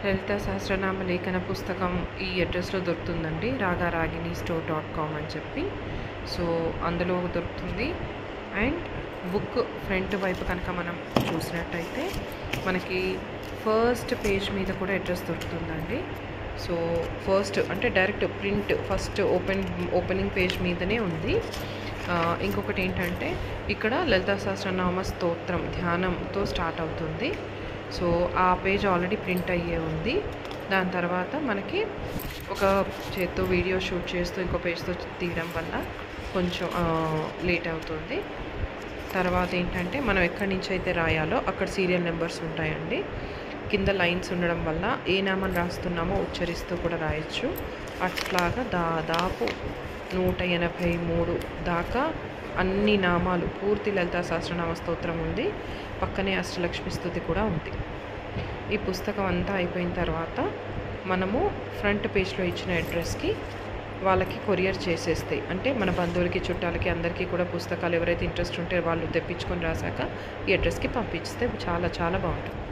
లలితా సహస్రనామ లేఖన పుస్తకం ఈ అడ్రస్లో దొరుకుతుందండి, ragaraginistore.com అని చెప్పి. సో అందులో దొరుకుతుంది. అండ్ బుక్ ఫ్రంట్ వైపు కనుక మనం చూసినట్టయితే మనకి ఫస్ట్ పేజ్ మీద కూడా అడ్రస్ దొరుకుతుందండి. సో ఫస్ట్ అంటే direct print first opening page మీదనే ఉంది. ఇంకొకటి ఏంటంటే ఇక్కడ లలితా సహస్రనామ స్తోత్రం ధ్యానంతో స్టార్ట్ అవుతుంది. సో ఆ పేజ్ ఆల్రెడీ ప్రింట్ అయ్యే ఉంది. దాని తర్వాత మనకి ఒక చేత్తో వీడియో షూట్ చేస్తూ ఇంకో పేజ్తో తీయడం వల్ల కొంచెం లేట్ అవుతుంది. తర్వాత ఏంటంటే మనం ఎక్కడి నుంచి అయితే రాయాలో అక్కడ సీరియల్ నెంబర్స్ ఉంటాయండి. కింద లైన్స్ ఉండడం వల్ల ఏ నామం రాస్తున్నామో ఉచ్చరిస్తూ కూడా రాయొచ్చు. అట్లాగా దాదాపు 183 దాకా అన్ని నామాలు పూర్తి లలితా సహస్రనామ స్తోత్రం ఉంది. పక్కనే అష్టలక్ష్మి స్తుతి కూడా ఉంది. ఈ పుస్తకం అంతా అయిపోయిన తర్వాత మనము ఫ్రంట్ పేజ్లో ఇచ్చిన అడ్రస్కి వాళ్ళకి కొరియర్ చేసేస్తే, అంటే మన బంధువులకి చుట్టాలకి అందరికీ కూడా పుస్తకాలు ఎవరైతే ఇంట్రెస్ట్ ఉంటే వాళ్ళు తెప్పించుకొని రాశాక ఈ అడ్రస్కి పంపిస్తే చాలా చాలా బాగుంటుంది.